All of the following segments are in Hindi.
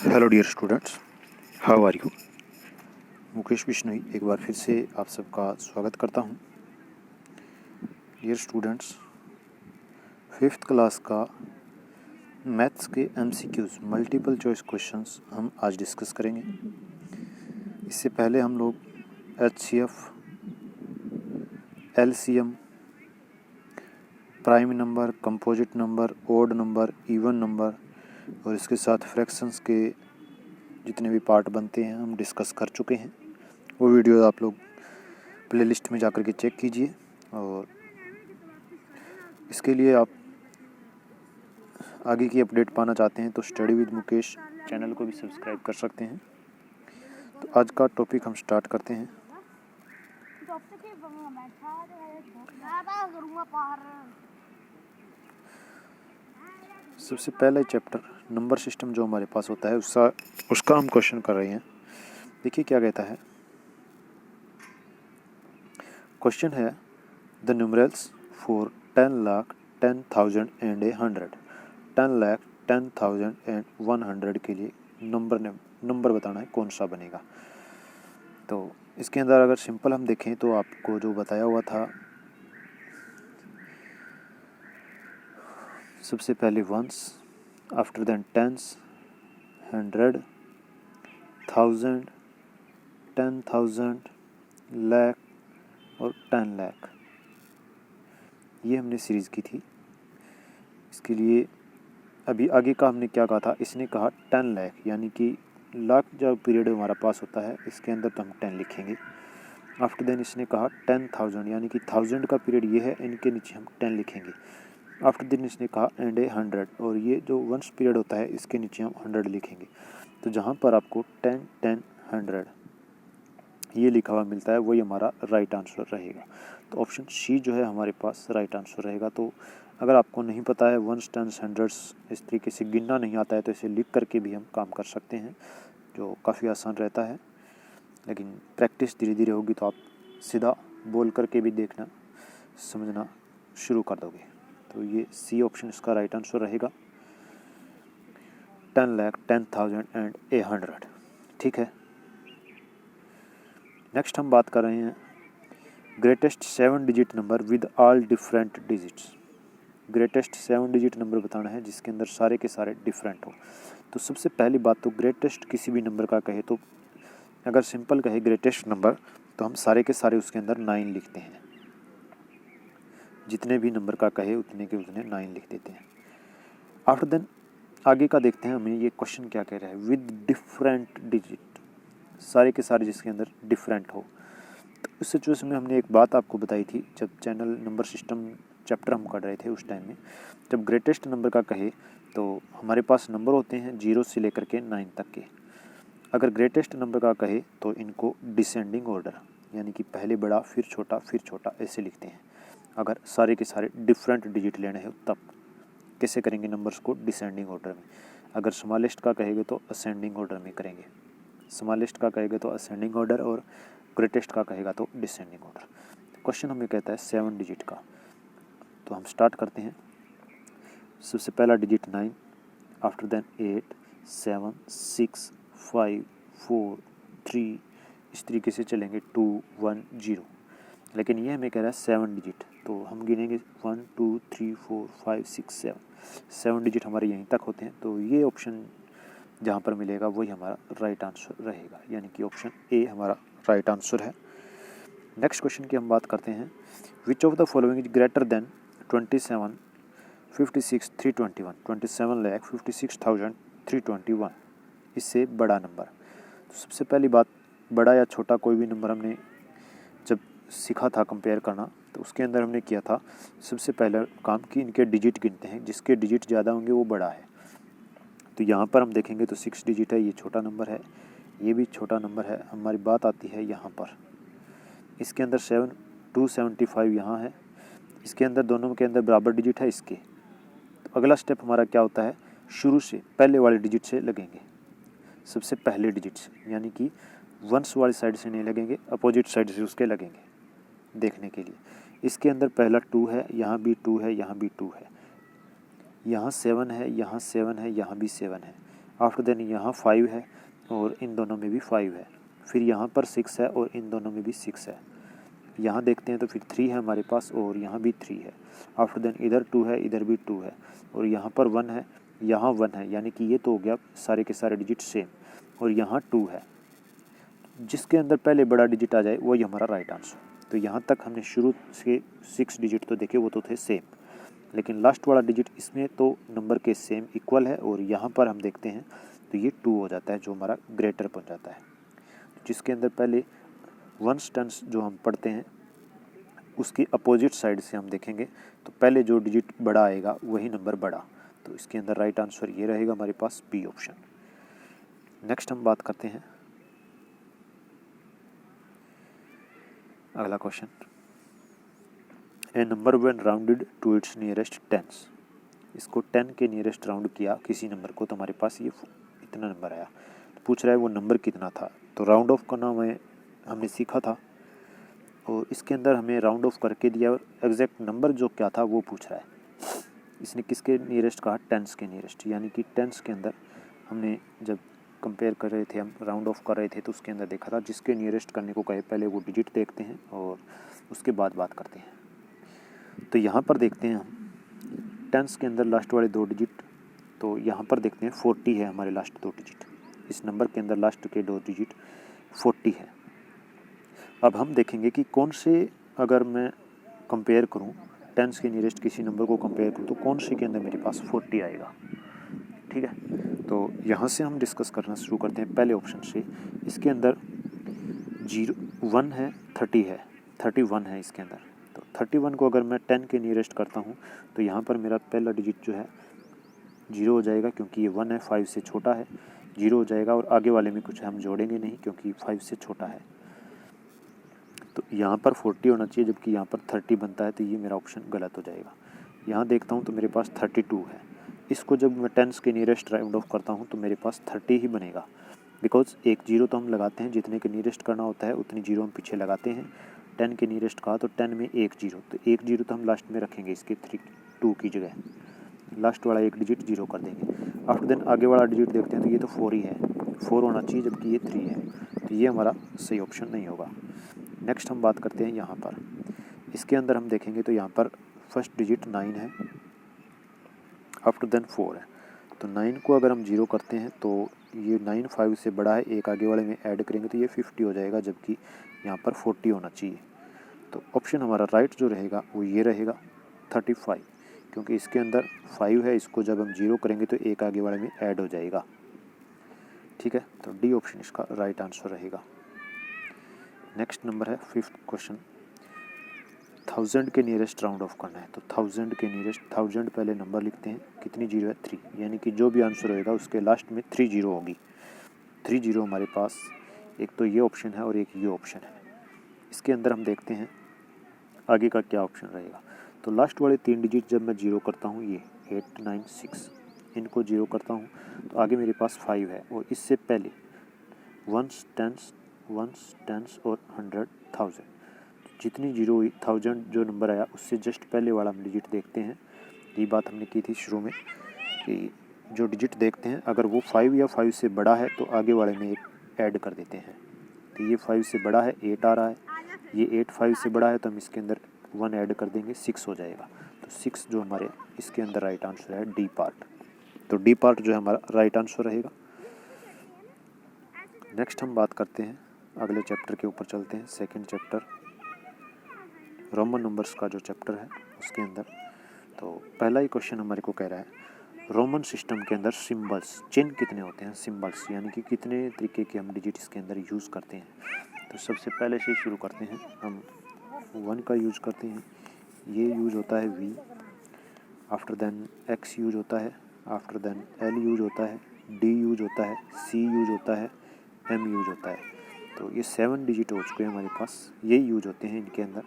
Hello dear students, how are you. Mukesh Bishnoi एक बार फिर से आप सबका स्वागत करता हूं। डियर स्टूडेंट्स, 5th क्लास का मैथ्स के एमसीक्यूज़ मल्टीपल चॉइस क्वेश्चंस हम आज डिस्कस करेंगे। इससे पहले हम लोग HCF, LCM, prime number, composite number, odd number, even number और इसके साथ फ्रैक्शंस के जितने भी पार्ट बनते हैं हम डिस्कस कर चुके हैं। वो वीडियो आप लोग प्लेलिस्ट में जाकर के चेक कीजिए। और इसके लिए आप आगे की अपडेट पाना चाहते हैं तो स्टडी विद मुकेश चैनल को भी सब्सक्राइब कर सकते हैं। तो आज का टॉपिक हम स्टार्ट करते हैं। सबसे पहला चैप्टर नंबर सिस्टम जो हमारे पास होता है उसका हम क्वेश्चन कर रहे हैं। देखिए क्या कहता है। क्वेश्चन है the numerals for 10 lakh 10,000 and 100। 10 lakh 10,000 and 100 के लिए नंबर बताना है, कौन सा बनेगा। तो इसके अंदर अगर सिंपल हम देखें तो आपको जो बताया हुआ था, सबसे पहले ones, after then tens, 100, 1000, 10,000, lakh और 10 लाख। ये हमने सीरीज़ की थी। इसके लिए अभी आगे का हमने क्या कहा था, इसने कहा 10 लाख, यानी कि लाख जो पीरियड हमारा पास होता है इसके अंदर तो हम 10 लिखेंगे। आफ्टर देन इसने कहा 10,000, यानी कि 1000 का पीरियड ये है, इनके नीचे हम 10 लिखेंगे। आफ्टर देन इसने कहा एंड 100, और ये जो वंस पीरियड होता है इसके नीचे हम 100 लिखेंगे। तो जहाँ पर आपको 10, 10, 100 ये लिखा हुआ मिलता है वही हमारा राइट आंसर रहेगा। तो ऑप्शन सी जो है हमारे पास राइट आंसर रहेगा। तो अगर आपको नहीं पता है वंस, टेंस, हंड्रेड्स इस तरीके से गिनना नहीं आता है तो इसे लिख करके भी हम काम कर सकते हैं, जो काफ़ी आसान रहता है। लेकिन प्रैक्टिस धीरे धीरे होगी तो आप सीधा बोल करके भी देखना समझना शुरू कर दोगे। तो ये सी ऑप्शन इसका राइट आंसर रहेगा, 10 लाख 10,000 एंड 100। ठीक है। नेक्स्ट हम बात कर रहे हैं greatest 7 digit number with all different digits. Greatest 7 digit number बताना है जिसके अंदर सारे के सारे डिफरेंट हो। तो सबसे पहली बात तो ग्रेटेस्ट किसी भी नंबर का कहे तो अगर सिंपल कहे ग्रेटेस्ट नंबर तो हम सारे के सारे उसके अंदर 9 लिखते हैं। जितने भी नंबर का कहे उतने के उतने 9 लिख देते हैं। आफ्टर देन आगे का देखते हैं हमें ये क्वेश्चन क्या कह रहा है। विद डिफरेंट डिजिट, सारे के सारे जिसके अंदर डिफरेंट हो। तो इस सिचुएशन में हमने एक बात आपको बताई थी जब चैनल नंबर सिस्टम चैप्टर हम कर रहे थे उस टाइम में, जब ग्रेटेस्ट नंबर का कहे तो हमारे पास नंबर होते हैं 0 से लेकर के 9 तक के। अगर ग्रेटेस्ट नंबर का कहे तो इनको डिसेंडिंग ऑर्डर, यानी कि पहले बड़ा फिर छोटा ऐसे लिखते हैं। अगर सारे के सारे डिफरेंट डिजिट लेने हैं तब कैसे करेंगे नंबर्स को, डिसेंडिंग ऑर्डर में। अगर स्मॉलेस्ट का कहेंगे तो असेंडिंग ऑर्डर में करेंगे। स्मॉलेस्ट का कहेंगे तो असेंडिंग ऑर्डर और ग्रेटेस्ट का कहेगा तो डिसेंडिंग ऑर्डर। क्वेश्चन हमें कहता है 7 डिजिट का। तो हम स्टार्ट करते हैं। सबसे पहला डिजिट 9, आफ्टर देन 8, 7, 6, 5, 4, 3, इस तरीके से चलेंगे 2, 1, 0। लेकिन ये हमें कह रहा है 7 डिजिट, तो हम गिनेंगे 1, 2, 3, 4, 5, 6, 7 डिजिट हमारे यहीं तक होते हैं। तो ये ऑप्शन जहाँ पर मिलेगा वही हमारा राइट आंसर रहेगा, यानी कि ऑप्शन ए हमारा राइट आंसर है। नेक्स्ट क्वेश्चन की हम बात करते हैं। Which of the following is greater than 27, 56, 321। 27 lakh 56,321 इससे बड़ा नंबर। तो सबसे पहली बात, बड़ा या छोटा कोई भी नंबर हमने जब सीखा था कंपेयर करना तो उसके अंदर हमने किया था सबसे पहला काम कि इनके डिजिट गिनते हैं, जिसके डिजिट ज़्यादा होंगे वो बड़ा है। तो यहाँ पर हम देखेंगे तो 6 डिजिट है, ये छोटा नंबर है, ये भी छोटा नंबर है। हमारी बात आती है यहाँ पर, इसके अंदर 275 यहाँ है, इसके अंदर दोनों के अंदर बराबर डिजिट है इसके। तो अगला स्टेप हमारा क्या होता है, शुरू से पहले वाले डिजिट से लगेंगे, सबसे पहले डिजिट से, यानी कि वंस वाली साइड से नहीं लगेंगे, अपोजिट साइड से उसके लगेंगे देखने के लिए। इसके अंदर पहला 2 है, यहाँ भी 2 है, यहाँ भी 2 है, यहाँ 7 है, यहाँ 7 है, यहाँ भी 7 है। आफ्टर देन यहाँ 5 है और इन दोनों में भी 5 है, फिर यहाँ पर 6 है और इन दोनों में भी 6 है। यहाँ देखते हैं तो फिर 3 है हमारे पास और यहाँ भी 3 है। आफ्टर देन इधर 2 है, इधर भी 2 है और यहाँ पर 1 है, यहाँ 1 है, यानी कि ये तो हो गया सारे के सारे डिजिट सेम। और यहाँ 2 है, जिसके अंदर पहले बड़ा डिजिट आ जाए वही हमारा राइट आंसर। तो यहाँ तक हमने शुरू से 6 डिजिट तो देखे, वो तो थे सेम, लेकिन लास्ट वाला डिजिट इसमें तो नंबर के सेम इक्वल है और यहाँ पर हम देखते हैं तो ये 2 हो जाता है, जो हमारा ग्रेटर बन जाता है। जिसके अंदर पहले वंस टेंस जो हम पढ़ते हैं उसकी अपोजिट साइड से हम देखेंगे तो पहले जो डिजिट बड़ा आएगा वही नंबर बड़ा। तो इसके अंदर राइट आंसर ये रहेगा हमारे पास बी ऑप्शन। नेक्स्ट हम बात करते हैं अगला question. A number when rounded to its nearest tens. इसको 10 के नियरेस्ट राउंड किया किसी नंबर को तो हमारे पास ये इतना नंबर आया। तो पूछ रहा है वो नंबर कितना था। तो राउंड ऑफ करना हमने सीखा था और इसके अंदर हमें राउंड ऑफ करके दिया और एग्जैक्ट नंबर जो क्या था वो पूछ रहा है। इसने किसके नियरेस्ट कहा, टेंस के नियरेस्ट, यानी कि टेंस के अंदर हमने जब कंपेयर कर रहे थे, हम राउंड ऑफ कर रहे थे, तो उसके अंदर देखा था जिसके नियरेस्ट करने को कहे पहले वो डिजिट देखते हैं और उसके बाद बात करते हैं। तो यहाँ पर देखते हैं हम टेंस के अंदर लास्ट वाले 2 डिजिट, तो यहाँ पर देखते हैं 40 है हमारे लास्ट 2 डिजिट। इस नंबर के अंदर लास्ट के 2 डिजिट 40 है। अब हम देखेंगे कि कौन से, अगर मैं कंपेयर करूँ टेंस के नियरेस्ट किसी नंबर को कंपेयर करूँ तो कौन से के अंदर मेरे पास 40 आएगा। ठीक है, तो यहाँ से हम डिस्कस करना शुरू करते हैं पहले ऑप्शन से। इसके अंदर 1 है, 30 है, 31 है इसके अंदर। तो 31 को अगर मैं 10 के नियरेस्ट करता हूँ तो यहाँ पर मेरा पहला डिजिट जो है 0 हो जाएगा, क्योंकि ये 1 है, 5 से छोटा है, 0 हो जाएगा। और आगे वाले में कुछ हम जोड़ेंगे नहीं क्योंकि 5 से छोटा है। तो यहाँ पर 40 होना चाहिए, जबकि यहाँ पर 30 बनता है, तो ये मेरा ऑप्शन गलत हो जाएगा। यहाँ देखता हूँ तो मेरे पास 32 है। इसको जब मैं टेंस के नियरेस्ट राउंड ऑफ करता हूँ तो मेरे पास 30 ही बनेगा, बिकॉज एक 0 तो हम लगाते हैं, जितने के नियरेस्ट करना होता है उतनी 0 हम पीछे लगाते हैं। 10 के नियरेस्ट कहा तो 10 में एक 0, तो एक 0 तो हम लास्ट में रखेंगे इसके 2 की जगह, लास्ट वाला एक डिजिट 0 कर देंगे। आफ्टर देन आगे वाला डिजिट देखते हैं तो ये तो 4 ही है, 4 होना चाहिए, जबकि ये 3 है, तो ये हमारा सही ऑप्शन नहीं होगा। नेक्स्ट हम बात करते हैं यहाँ पर। इसके अंदर हम देखेंगे तो यहाँ पर फर्स्ट डिजिट 9 है, आफ्टर देन 4 है। तो 9 को अगर हम 0 करते हैं तो ये 9 5 से बड़ा है, एक आगे वाले में ऐड करेंगे तो ये 50 हो जाएगा, जबकि यहाँ पर 40 होना चाहिए। तो ऑप्शन हमारा राइट जो रहेगा वो ये रहेगा 35, क्योंकि इसके अंदर 5 है, इसको जब हम 0 करेंगे तो एक आगे वाले में ऐड हो जाएगा। ठीक है, तो डी ऑप्शन इसका राइट आंसर रहेगा। नेक्स्ट नंबर है 5th क्वेश्चन। 1000 के नियरेस्ट राउंड ऑफ करना है। तो 1000 के नियरेस्ट, 1000 पहले नंबर लिखते हैं, कितनी 0 है, 3, यानी कि जो भी आंसर होएगा उसके लास्ट में 3 0 होगी। 3 0 हमारे पास एक तो ये ऑप्शन है और एक ये ऑप्शन है। इसके अंदर हम देखते हैं आगे का क्या ऑप्शन रहेगा। तो लास्ट वाले 3 डिजिट जब मैं 0 करता हूँ, ये 8 9 6, इनको 0 करता हूँ तो आगे मेरे पास 5 है, और इससे पहले वंस टेंस और 100 1000, जितनी 0 हुई 1000 जो नंबर आया उससे जस्ट पहले वाला हम डिजिट देखते हैं। ये बात हमने की थी शुरू में कि जो डिजिट देखते हैं अगर वो 5 या 5 से बड़ा है तो आगे वाले में एक ऐड कर देते हैं। तो ये 5 से बड़ा है, 8 आ रहा है, ये 8 5 से बड़ा है तो हम इसके अंदर 1 ऐड कर देंगे, 6 हो जाएगा। तो 6 जो हमारे इसके अंदर राइट आंसर है डी पार्ट। तो डी पार्ट जो है हमारा राइट आंसर रहेगा। नेक्स्ट हम बात करते हैं अगले चैप्टर के ऊपर चलते हैं। सेकंड चैप्टर रोमन नंबर्स का जो चैप्टर है उसके अंदर। तो पहला ही क्वेश्चन हमारे को कह रहा है रोमन सिस्टम के अंदर सिंबल्स, चिन्ह कितने होते हैं, सिंबल्स यानी कि कितने तरीके के हम डिजिट इसके अंदर यूज़ करते हैं। तो सबसे पहले से शुरू करते हैं, हम 1 का यूज़ करते हैं, ये यूज़ होता है V, after then X use होता है, आफ्टर देन L यूज़ होता है, D यूज़ होता है, C यूज़ होता है, M यूज़ होता है। तो ये 7 डिजिट हो चुके हैं हमारे पास, ये यूज़ होते हैं इनके अंदर।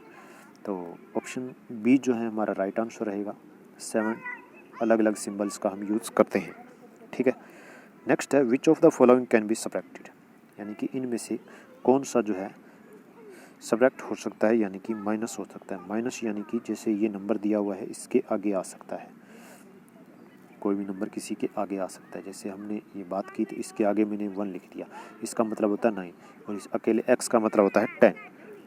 तो ऑप्शन बी जो है हमारा राइट आंसर रहेगा। 7 अलग अलग सिंबल्स का हम यूज़ करते हैं। ठीक है, नेक्स्ट है which of the following can be subtracted, यानी कि इनमें से कौन सा जो है सब्ट्रैक्ट हो सकता है, यानी कि माइनस हो सकता है। माइनस यानी कि जैसे ये नंबर दिया हुआ है इसके आगे आ सकता है। कोई भी नंबर किसी के आगे आ सकता है। जैसे हमने ये बात की तो इसके आगे मैंने 1 लिख दिया, इसका मतलब होता है 9, और इस अकेले x का मतलब होता है 10।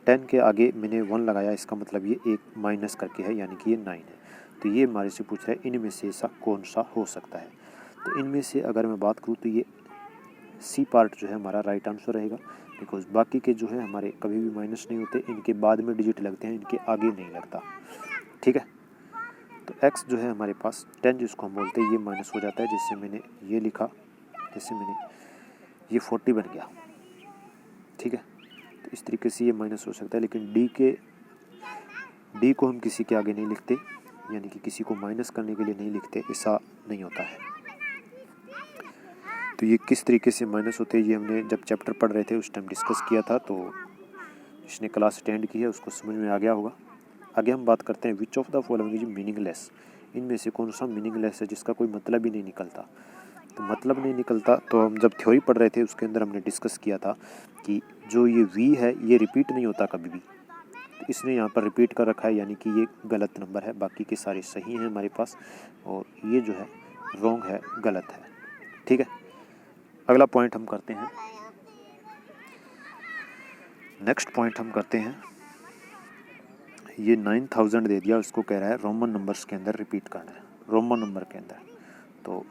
10 के आगे मैंने 1 लगाया, इसका मतलब ये एक माइनस करके है, यानी कि ये 9 है। तो ये हमारे से पूछ रहा है इनमें से ऐसा कौन सा हो सकता है। तो इनमें से अगर मैं बात करूँ तो ये सी पार्ट जो है हमारा राइट आंसर रहेगा, बिकॉज बाकी के जो है हमारे कभी भी माइनस नहीं होते, इनके बाद में डिजिट लगते हैं, इनके आगे नहीं लगता। ठीक है, तो x जो है हमारे पास 10 जिसको हम बोलते हैं ये माइनस हो जाता है, जिससे मैंने ये लिखा, जैसे मैंने ये 40 बन गया। ठीक है, तो इस तरीके से ये माइनस हो सकता है, लेकिन डी को हम किसी के आगे नहीं लिखते, यानी कि किसी को माइनस करने के लिए नहीं लिखते, ऐसा नहीं होता है। तो ये किस तरीके से माइनस होते हैं ये हमने जब चैप्टर पढ़ रहे थे उस टाइम डिस्कस किया था, तो जिसने क्लास अटेंड की है उसको समझ में आ गया होगा। आगे हम बात करते हैं which of the following is meaningless, इनमें से कौन सा मीनिंगलेस है जिसका कोई मतलब ही नहीं निकलता। तो मतलब नहीं निकलता, तो हम जब थ्योरी पढ़ रहे थे उसके अंदर हमने डिस्कस किया था कि जो ये वी है ये रिपीट नहीं होता कभी भी, तो इसने यहाँ पर रिपीट कर रखा है, यानी कि ये गलत नंबर है, बाकी के सारे सही हैं हमारे पास, और ये जो है रॉन्ग है, गलत है। ठीक है, अगला पॉइंट हम करते हैं, नेक्स्ट पॉइंट हम करते हैं, ये 9000 दे दिया, उसको कह रहा है रोमन नंबर्स के अंदर रिपीट करना है, रोमन नंबर के अंदर। तो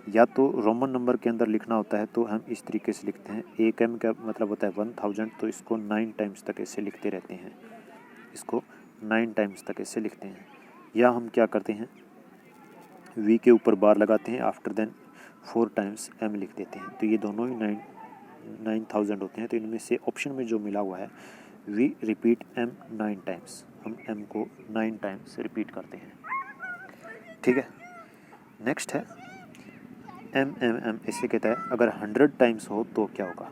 या तो रोमन नंबर के अंदर लिखना होता है तो हम इस तरीके से लिखते हैं, एक एम का मतलब होता है 1000, तो इसको 9 टाइम्स तक ऐसे लिखते रहते हैं, इसको 9 टाइम्स तक ऐसे लिखते हैं। या हम क्या करते हैं, वी के ऊपर बार लगाते हैं, आफ्टर देन 4 टाइम्स एम लिख देते हैं, तो ये दोनों ही 9000 होते हैं। तो इनमें से ऑप्शन में जो मिला हुआ है वी रिपीट एम 9 टाइम्स, हम एम को 9 टाइम्स रिपीट करते हैं। ठीक है, नेक्स्ट है एम एम एम, ऐसे कहता है अगर 100 टाइम्स हो तो क्या होगा,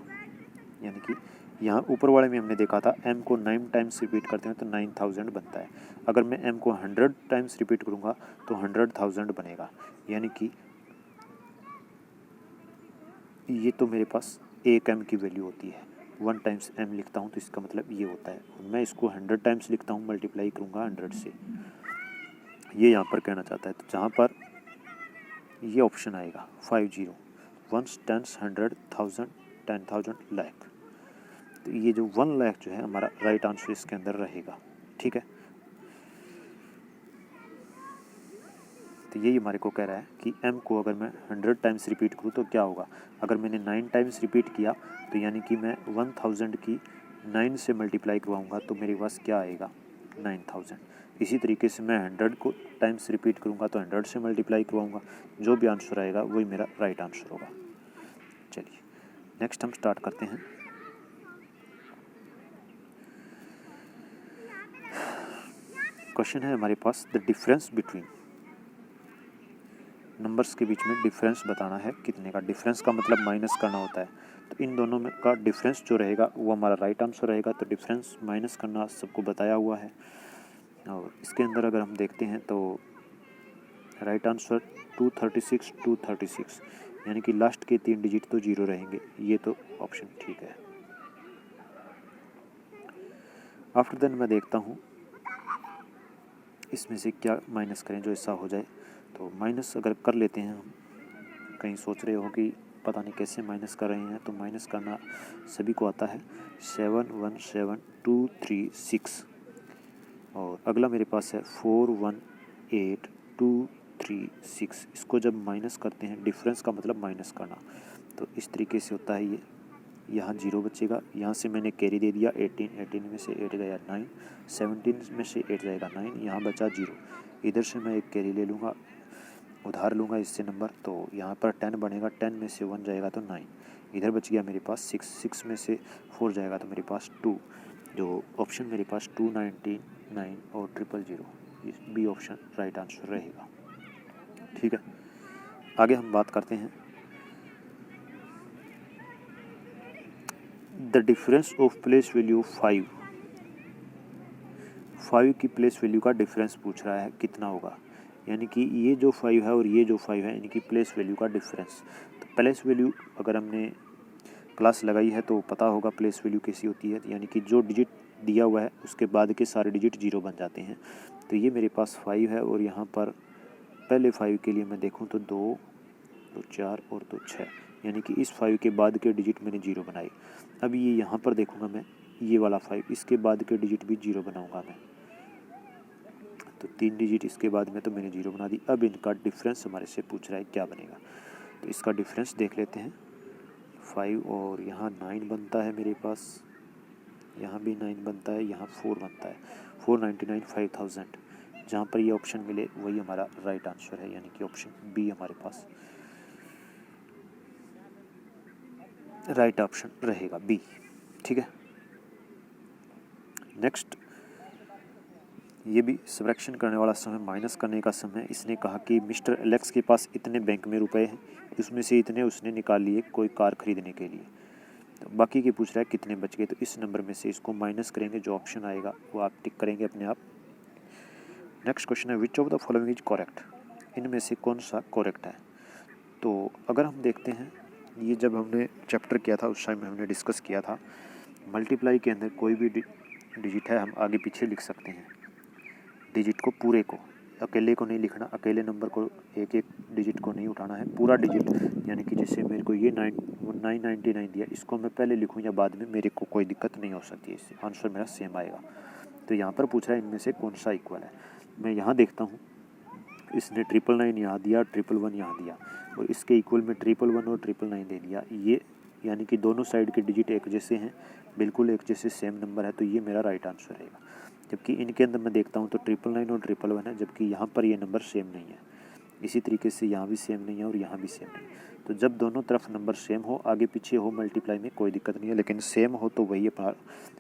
यानी कि यहाँ ऊपर वाले में हमने देखा था एम को 9 टाइम्स रिपीट करते हैं तो 9000 बनता है, अगर मैं एम को 100 टाइम्स रिपीट करूँगा तो 100,000 बनेगा, यानी कि ये तो मेरे पास एक एम की वैल्यू होती है, 1 टाइम्स एम लिखता हूँ तो इसका मतलब ये होता है, मैं इसको 100 टाइम्स लिखता हूँ, मल्टीप्लाई करूँगा 100 से, ये यहाँ पर कहना चाहता है। तो जहाँ पर ये ऑप्शन आएगा 50, 1 10 100 1000 10,000 लाख, तो ये जो 1 लाख जो है हमारा राइट आंसर इसके अंदर रहेगा। ठीक है, तो यही हमारे को कह रहा है कि m को अगर मैं 100 टाइम्स रिपीट करूँ तो क्या होगा, अगर मैंने 9 टाइम्स रिपीट किया तो यानी कि मैं 1000 की 9 से मल्टीप्लाई करवाऊँगा तो मेरे पास क्या आएगा 9000। इसी तरीके से मैं 100 को टाइम्स रिपीट करूँगा तो 100 से मल्टीप्लाई करवाऊँगा, जो भी आंसर आएगा वही मेरा राइट आंसर होगा। चलिए नेक्स्ट हम स्टार्ट करते हैं। क्वेश्चन है हमारे पास द डिफरेंस बिटवीन, नंबर्स के बीच में डिफरेंस बताना है कितने का, डिफरेंस का मतलब माइनस करना होता है, तो इन दोनों में का डिफरेंस जो रहेगा वो हमारा राइट आंसर रहेगा। तो डिफरेंस माइनस करना सबको बताया हुआ है, और इसके अंदर अगर हम देखते हैं तो राइट आंसर 236 236, यानी कि लास्ट के 3 डिजिट तो 0 रहेंगे, ये तो ऑप्शन ठीक है। आफ्टर देन मैं देखता हूँ इसमें से क्या माइनस करें जो ऐसा हो जाए, तो माइनस अगर कर लेते हैं हम, कहीं सोच रहे हो कि पता नहीं कैसे माइनस कर रहे हैं, तो माइनस करना सभी को आता है। 717236, और अगला मेरे पास है 418236, इसको जब माइनस करते हैं, डिफरेंस का मतलब माइनस करना, तो इस तरीके से होता है। ये यहाँ 0 बचेगा, यहाँ से मैंने कैरी दे दिया 18 में से 8 गया 9, 17 में से 8 जाएगा 9, यहाँ बचा 0, इधर से मैं एक कैरी ले लूँगा, उधार लूँगा इससे नंबर, तो यहाँ पर 10 बनेगा, 10 में से 1 जाएगा तो 9, इधर बच गया मेरे पास 6, 6 में से 4 जाएगा तो मेरे पास 2, जो ऑप्शन मेरे पास 299 और 000, ये बी ऑप्शन राइट आंसर रहेगा। ठीक है, आगे हम बात करते हैं the difference of place value 5 की प्लेस वैल्यू का डिफरेंस पूछ रहा है कितना होगा, यानी कि ये जो 5 है और ये जो 5 है इनकी प्लेस वैल्यू का डिफरेंस। तो प्लेस वैल्यू अगर हमने क्लास लगाई है तो पता होगा प्लेस वैल्यू कैसी होती है, यानी कि जो डिजिट दिया हुआ है उसके बाद के सारे डिजिट 0 बन जाते हैं। तो ये मेरे पास 5 है और यहाँ पर पहले 5 के लिए मैं देखूँ तो 2, 2 4 और 2 6, यानी कि इस 5 के बाद के डिजिट मैंने 0 बनाए। अब ये यहाँ पर देखूँगा मैं, ये वाला 5, इसके बाद के डिजिट भी 0 बनाऊँगा मैं, तो 3 डिजिट इसके बाद में तो मैंने 0 बना दी। अब इनका डिफरेंस हमारे से पूछ रहा है क्या बनेगा, तो इसका डिफरेंस देख लेते हैं। 5 और यहाँ 9 बनता है मेरे पास, यहाँ भी 9 बनता है, यहाँ 4 बनता है, 499 5000। जहाँ पर ये ऑप्शन मिले वही हमारा राइट आंसर है, यानी कि ऑप्शन बी हमारे पास राइट ऑप्शन रहेगा, बी। ठीक है, नेक्स्ट, ये भी सबट्रैक्शन करने वाला समय, माइनस करने का समय। इसने कहा कि मिस्टर एलेक्स के पास इतने बैंक में रुपए हैं, उसमें से इतने उसने निकाल लिए कोई कार खरीदने के लिए, तो बाकी की पूछ रहा है कितने बच गए। तो इस नंबर में से इसको माइनस करेंगे, जो ऑप्शन आएगा वो आप टिक करेंगे अपने आप। नेक्स्ट क्वेश्चन है which of the following is correct, इनमें से कौन सा करेक्ट है। तो अगर हम देखते हैं, ये जब हमने चैप्टर किया था उस टाइम हमने डिस्कस किया था, मल्टीप्लाई के अंदर कोई भी डिजिट है हम आगे पीछे लिख सकते हैं, डिजिट को पूरे को, अकेले को नहीं लिखना, अकेले नंबर को एक एक डिजिट को नहीं उठाना है, पूरा डिजिट। यानी कि जैसे मेरे को ये 999 दिया, इसको मैं पहले लिखूँ या बाद में, मेरे को कोई दिक्कत नहीं हो सकती, इससे आंसर मेरा सेम आएगा। तो यहाँ पर पूछ रहा है इनमें से कौन सा इक्वल है। मैं यहाँ देखता हूँ, इसने 999 यहाँ दिया, 111 यहाँ दिया, और इसके इक्वल में 111 और 999 दे दिया। ये यानी कि दोनों साइड के डिजिट एक जैसे हैं, बिल्कुल एक जैसे सेम नंबर है, तो ये मेरा राइट आंसर रहेगा। जबकि इनके अंदर मैं देखता हूँ तो 999 और 111 है, जबकि यहाँ पर ये नंबर सेम नहीं है। इसी तरीके से यहाँ भी सेम नहीं है और यहाँ भी सेम नहीं। तो जब दोनों तरफ नंबर सेम हो, आगे पीछे हो मल्टीप्लाई में, कोई दिक्कत नहीं है, लेकिन सेम हो तो वही अपना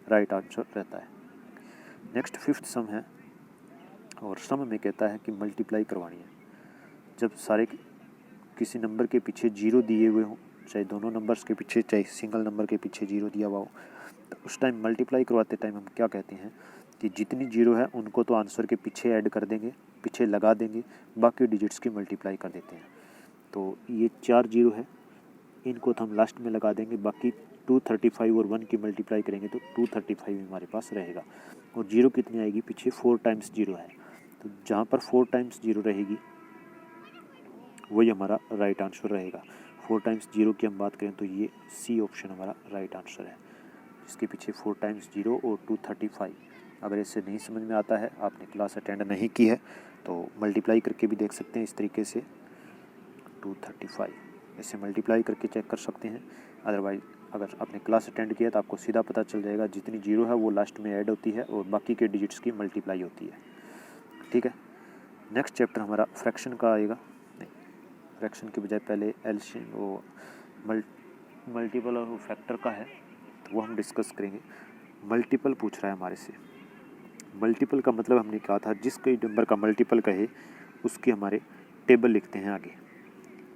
राइट आंसर रहता है। नेक्स्ट 5th सम है, और सम में कहता है कि मल्टीप्लाई करवानी है। जब सारे किसी नंबर के पीछे 0 दिए हुए हों, चाहे दोनों नंबर्स के पीछे, चाहे सिंगल नंबर के पीछे 0 दिया हुआ हो, तो उस टाइम मल्टीप्लाई करवाते टाइम हम क्या कहते हैं कि जितनी 0 है उनको तो आंसर के पीछे ऐड कर देंगे, पीछे लगा देंगे, बाकी डिजिट्स की मल्टीप्लाई कर देते हैं। तो ये 4 0 है, इनको तो हम लास्ट में लगा देंगे, बाकी 235 और 1 की मल्टीप्लाई करेंगे तो 235 हमारे पास रहेगा। और 0 कितनी आएगी पीछे, 4 टाइम्स 0 है, तो जहाँ पर 4 टाइम्स 0 रहेगी वही हमारा राइट आंसर रहेगा। 4 टाइम्स 0 की हम बात करें तो ये सी ऑप्शन हमारा राइट आंसर है, जिसके पीछे 4 टाइम्स 0 और 235। अगर इससे नहीं समझ में आता है, आपने क्लास अटेंड नहीं की है, तो मल्टीप्लाई करके भी देख सकते हैं इस तरीके से, 235 ऐसे मल्टीप्लाई करके चेक कर सकते हैं। अदरवाइज अगर आपने क्लास अटेंड किया तो आपको सीधा पता चल जाएगा, जितनी 0 है वो लास्ट में ऐड होती है और बाकी के डिजिट्स की मल्टीप्लाई होती है। ठीक है, नेक्स्ट चैप्टर हमारा फ्रैक्शन का आएगा। फ्रैक्शन के बजाय पहले एलसीएम वो मल्टीपल और फैक्टर का है, तो वो हम डिस्कस करेंगे। मल्टीपल पूछ रहा है हमारे से। मल्टीपल का मतलब हमने कहा था जिस कोई नंबर का मल्टीपल कहे उसकी हमारे टेबल लिखते हैं आगे,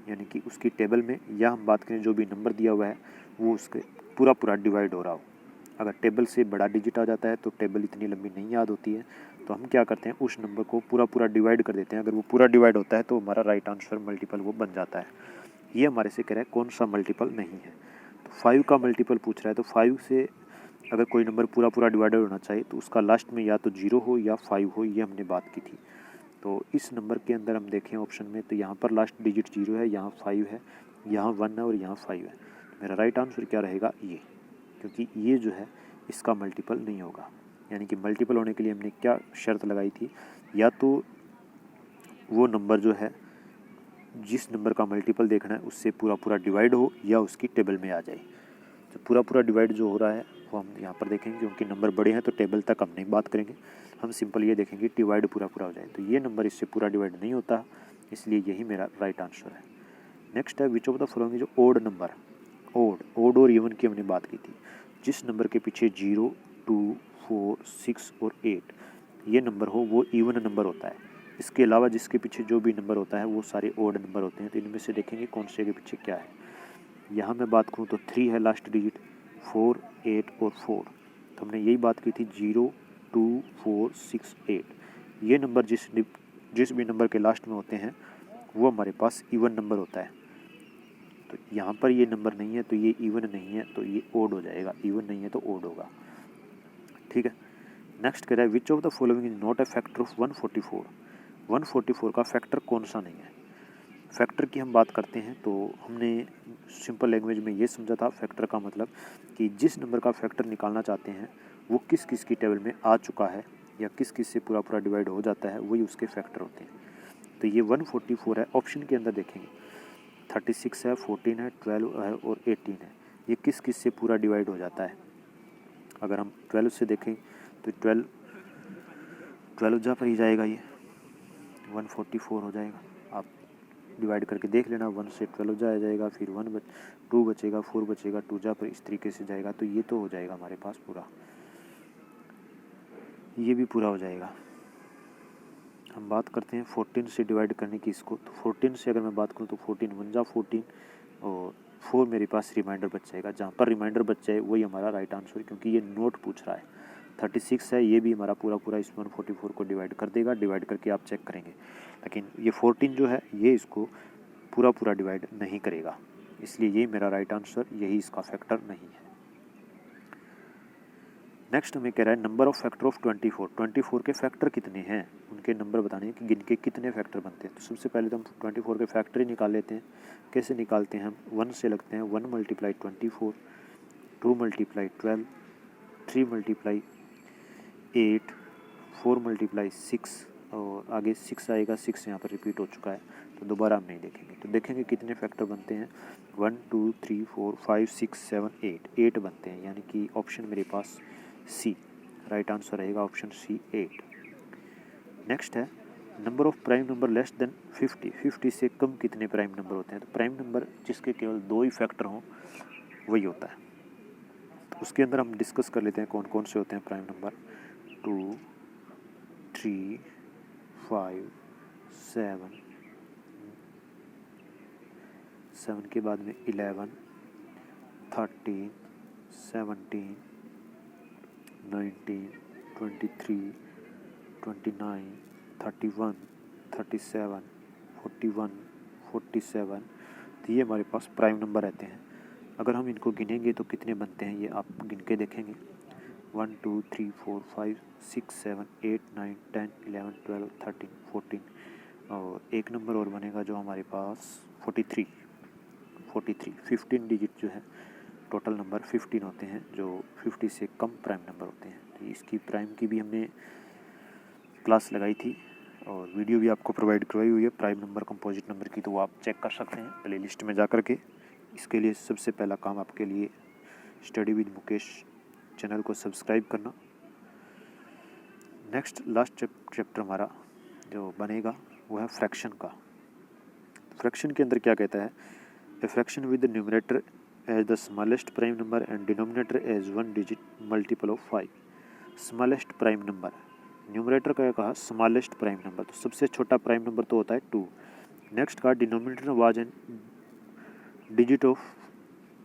यानी कि उसकी टेबल में, या हम बात करें जो भी नंबर दिया हुआ है वो उसके पूरा डिवाइड हो रहा हो। अगर टेबल से बड़ा डिजिट आ जाता है तो टेबल इतनी लंबी नहीं याद होती है, तो हम क्या करते हैं उस नंबर को पूरा डिवाइड कर देते हैं। अगर वो पूरा डिवाइड होता है तो हमारा राइट आंसर मल्टीपल वो बन जाता है। ये हमारे से कह रहा है कौन सा मल्टीपल नहीं है। तो 5 का मल्टीपल पूछ रहा है, तो 5 से अगर कोई नंबर पूरा डिवाइडेड होना चाहिए तो उसका लास्ट में या तो 0 हो या 5 हो, ये हमने बात की थी। तो इस नंबर के अंदर हम देखें ऑप्शन में, तो यहाँ पर लास्ट डिजिट 0 है, यहाँ 5 है, यहाँ 1 है और यहाँ 5 है। तो मेरा राइट आंसर क्या रहेगा, ये, क्योंकि ये जो है इसका मल्टीपल नहीं होगा। यानी कि मल्टीपल होने के लिए हमने क्या शर्त लगाई थी, या तो वो नंबर जो है जिस नंबर का मल्टीपल देखना है उससे पूरा डिवाइड हो या उसकी टेबल में आ जाए। तो पूरा डिवाइड जो हो रहा है वो हम यहाँ पर देखेंगे, क्योंकि नंबर बड़े हैं तो टेबल तक हम नहीं बात करेंगे, हम सिंपल ये देखेंगे डिवाइड पूरा हो जाए। तो ये नंबर इससे पूरा डिवाइड नहीं होता, इसलिए यही मेरा राइट आंसर है। नेक्स्ट है विच ऑफ द फॉलोइंग जो ओड नंबर, ओड और इवन की हमने बात की थी। जिस नंबर के पीछे 0, 2, 4, 6 और 8 ये नंबर हो वो इवन नंबर होता है। इसके अलावा जिसके पीछे जो भी नंबर होता है वो सारे ओड नंबर होते हैं। तो इनमें से देखेंगे कौन से के पीछे क्या है। यहाँ मैं बात करूँ तो 3 है लास्ट डिजिट, 4, 8 और 4। तो हमने यही बात की थी 0, 2, 4, 6, 8 ये नंबर जिस भी नंबर के लास्ट में होते हैं वो हमारे पास इवन नंबर होता है। तो यहाँ पर ये नंबर नहीं है तो ये इवन नहीं है, तो ये ओड हो जाएगा, इवन नहीं है तो ओड होगा। ठीक है, नेक्स्ट कह रहा है which of the following is not a factor of 144। 144 का फैक्टर कौन सा नहीं है। फैक्टर की हम बात करते हैं तो हमने सिंपल लैंग्वेज में ये समझा था फैक्टर का मतलब कि जिस नंबर का फैक्टर निकालना चाहते हैं वो किस किस की टेबल में आ चुका है या किस किस से पूरा पूरा डिवाइड हो जाता है, वही उसके फैक्टर होते हैं। तो ये 144 है। ऑप्शन के अंदर देखेंगे 36 है, 14 है, 12 है और 18 है। ये किस किस से पूरा डिवाइड हो जाता है। अगर हम 12 से देखें तो 12 जहाँ पर ही जाएगा, ये 144 हो जाएगा। आप डिवाइड करके देख लेना, 1 से 12 जाया जाएगा, फिर 2 बचेगा, 4 बचेगा, 2 जहाँ पर इस तरीके से जाएगा। तो ये तो हो जाएगा हमारे पास पूरा, ये भी पूरा हो जाएगा। हम बात करते हैं 14 से डिवाइड करने की इसको। तो 14 से अगर मैं बात करूँ तो 14 1 जा 14 और 4 मेरे पास रिमाइंडर बच जाएगा। जहाँ पर रिमाइंडर बच जाए वही हमारा राइट आंसर, क्योंकि ये नोट पूछ रहा है। 36 है, ये भी हमारा पूरा पूरा इस 144 को डिवाइड कर देगा। डिवाइड करके आप चेक करेंगे, लेकिन ये 14 जो है ये इसको पूरा पूरा डिवाइड नहीं करेगा, इसलिए यही मेरा राइट आंसर, यही इसका फैक्टर नहीं है। नेक्स्ट हमें कह रहा है नंबर ऑफ फैक्टर ऑफ 24 के फैक्टर कितने हैं, उनके नंबर बताने हैं कि गिन के कितने फैक्टर बनते हैं। तो सबसे पहले तो हम 24 के फैक्टर ही निकाल लेते हैं। कैसे निकालते हैं हम, 1 से लगते हैं, 1 मल्टीप्लाई 24, 2 मल्टीप्लाई 12, 3 मल्टीप्लाई 8, 4 मल्टीप्लाई 6 और आगे 6 आएगा, 6 यहाँ पर रिपीट हो चुका है तो दोबारा हम नहीं देखेंगे। तो देखेंगे कितने फैक्टर बनते हैं, 1 2 3 4 5 6 7 8 बनते हैं, यानी कि ऑप्शन मेरे पास सी राइट आंसर रहेगा, ऑप्शन सी 8। नेक्स्ट है number of prime number less than 50 से कम कितने प्राइम नंबर होते हैं। तो प्राइम नंबर जिसके केवल 2 ही फैक्टर हों वही होता है। तो उसके अंदर हम डिस्कस कर लेते हैं कौन कौन से होते हैं प्राइम नंबर। 2 3 5 7 के बाद में 11 13 17 19 23 29 31 37 41 47। तो ये हमारे पास प्राइम नंबर रहते हैं। अगर हम इनको गिनेंगे तो कितने बनते हैं ये आप गिन के देखेंगे, 1 2 3 4 5 6 7 8 9 10 11 12 13 14 और एक नंबर और बनेगा जो हमारे पास 43 15 डिजिट जो है टोटल नंबर 15 होते हैं, जो 50 से कम प्राइम नंबर होते हैं। तो इसकी प्राइम की भी हमने क्लास लगाई थी और वीडियो भी आपको प्रोवाइड करवाई हुई है प्राइम नंबर कंपोजिट नंबर की, तो वो आप चेक कर सकते हैं प्ले लिस्ट में जा कर के। इसके लिए सबसे पहला काम आपके लिए स्टडी विद मुकेश चैनल को सब्सक्राइब करना। नेक्स्ट लास्ट चैप्टर हमारा जो बनेगा वो है फ्रैक्शन का। फ्रैक्शन के अंदर क्या कहता है, a fraction with the numerator as the smallest prime number and denominator as 1 digit multiple of 5। Smallest prime number, numerator का कहा स्मॉलेस्ट प्राइम नंबर, तो सबसे छोटा प्राइम नंबर तो होता है 2। नेक्स्ट का denominator was an digit of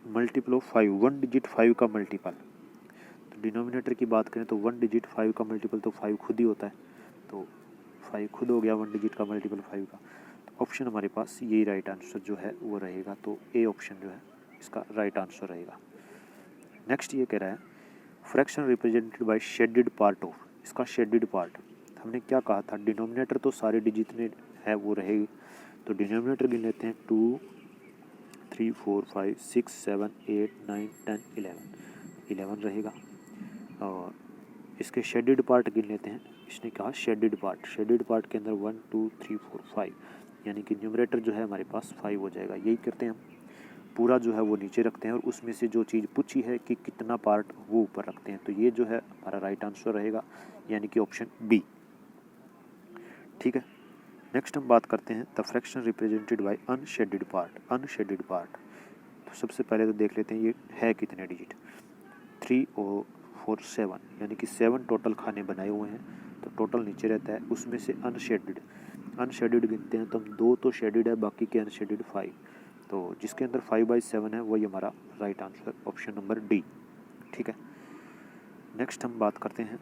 multiple of 5, 1 digit 5 का मल्टीपल। तो डिनोमिनेटर की बात करें तो 1 डिजिट 5 का मल्टीपल तो 5 खुद ही होता है, तो 5 खुद हो गया 1 डिजिट का मल्टीपल 5 का। तो ऑप्शन हमारे पास यही राइट आंसर जो है वो रहेगा, तो ए ऑप्शन जो है इसका राइट आंसर रहेगा। नेक्स्ट ये कह रहा है fraction represented by shaded part of, इसका शेडेड पार्ट हमने क्या कहा था, डिनोमिनेटर तो सारे डिजिट में है वो रहेगी, तो डिनोमिनेटर गिन लेते हैं 2 3 4 5 6 7 8 9 10 11 रहेगा। और इसके शेडेड पार्ट गिन लेते हैं, इसने कहा शेडेड पार्ट के अंदर 1 2 3 4 5, यानी कि न्यूमरेटर जो है हमारे पास 5 हो जाएगा। यही करते हैं हम, पूरा जो है वो नीचे रखते हैं और उसमें से जो चीज़ पूछी है कि कितना पार्ट वो ऊपर रखते हैं, तो ये जो है हमारा राइट आंसर रहेगा, यानी कि ऑप्शन बी। ठीक है, नेक्स्ट हम बात करते हैं the fraction represented by unshielded part. तो सबसे पहले तो देख लेते हैं ये है कितने डिजिट, 3 और 4 7, यानी कि 7 टोटल खाने बनाए हुए हैं, तो टोटल नीचे रहता है, उसमें से अनशेडेड गिनते हैं तो हम 2 तो शेडेड है, बाकी के अनशेडेड 5, तो जिसके अंदर 5/7 है वही हमारा right answer, option number D. ठीक है, नेक्स्ट हम बात करते हैं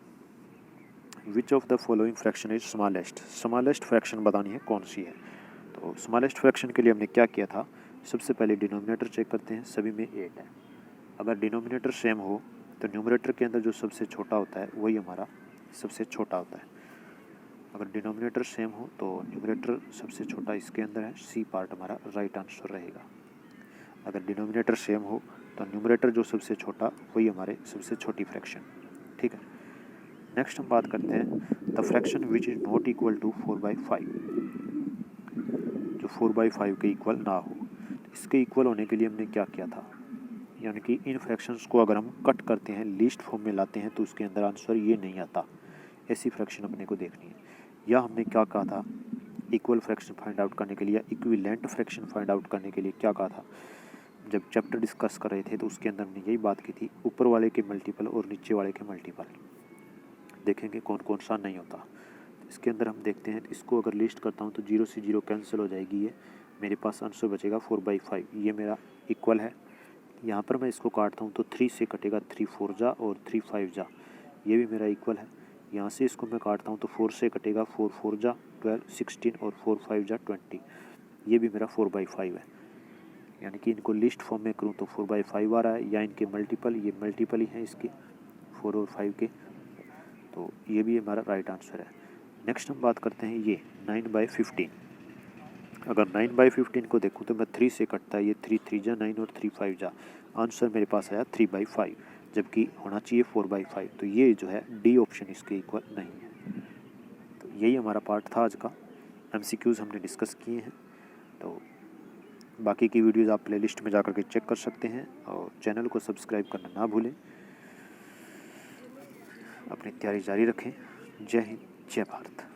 which of the following fraction is smallest fraction बतानी है कौन सी है। तो स्मॉलेस्ट फ्रैक्शन के लिए हमने क्या किया था, सबसे पहले डिनोमिनेटर चेक करते हैं, सभी में 8 है। अगर डिनोमिनेटर सेम हो तो न्यूमरेटर के अंदर जो सबसे छोटा होता है वही हमारा सबसे छोटा होता है। अगर डिनोमिनेटर सेम हो तो न्यूमरेटर सबसे छोटा इसके अंदर है, सी पार्ट हमारा राइट आंसर रहेगा। अगर डिनोमिनेटर सेम हो तो न्यूमरेटर जो सबसे छोटा वही हमारे सबसे छोटी फ्रैक्शन, ठीक है। नेक्स्ट हम बात करते हैं the fraction which is not equal to 4/5, जो 4/5 के इक्वल ना हो। इसके इक्वल होने के लिए हमने क्या किया था, यानी कि इन फ्रैक्शंस को अगर हम कट करते हैं, लीस्ट फॉर्म में लाते हैं तो उसके अंदर आंसर ये नहीं आता। ऐसी फ्रैक्शन अपने को देखनी है। या हमने क्या कहा था, इक्वल फ्रैक्शन फाइंड आउट करने के लिए, इक्विवेलेंट फ्रैक्शन फाइंड आउट करने के लिए क्या कहा था, जब चैप्टर डिस्कस कर रहे थे तो उसके अंदर हमने यही बात की थी, ऊपर वाले के मल्टीपल और नीचे वाले के मल्टीपल देखेंगे कौन कौन सा नहीं होता। इसके अंदर हम देखते हैं, इसको अगर लिस्ट करता हूँ तो 0 से 0 कैंसिल हो जाएगी, ये मेरे पास आंसर बचेगा 4/5, ये मेरा इक्वल है। यहाँ पर मैं इसको काटता हूँ तो 3 से कटेगा 3 4 जा और 3 5 जा, ये भी मेरा इक्वल है। यहाँ से इसको मैं काटता हूँ तो 4 से कटेगा 4 4 जा 12 16 और 4 5 जा 20, ये भी मेरा 4/5 है। यानी कि इनको लिस्ट फॉर्म में करूँ तो 4/5 आ रहा है, या इनके मल्टीपल, ये मल्टीपल ही हैं इसके 4 और 5 के, तो ये भी हमारा राइट आंसर है। नेक्स्ट हम बात करते हैं ये 9/15। अगर 9/15 को देखूँ तो मैं 3 से कटता है, ये 3 3 जा 9 और 3 5 जा, आंसर मेरे पास आया 3/5, जबकि होना चाहिए 4/5। तो ये जो है डी ऑप्शन इसके इक्वल नहीं है। तो यही हमारा पार्ट था आज का, MCQs हमने डिस्कस किए हैं। तो बाकी की वीडियोज़ आप प्लेलिस्ट में जाकर के चेक कर सकते हैं, और चैनल को सब्सक्राइब करना ना भूलें। अपनी तैयारी जारी रखें। जय हिंद, जय भारत।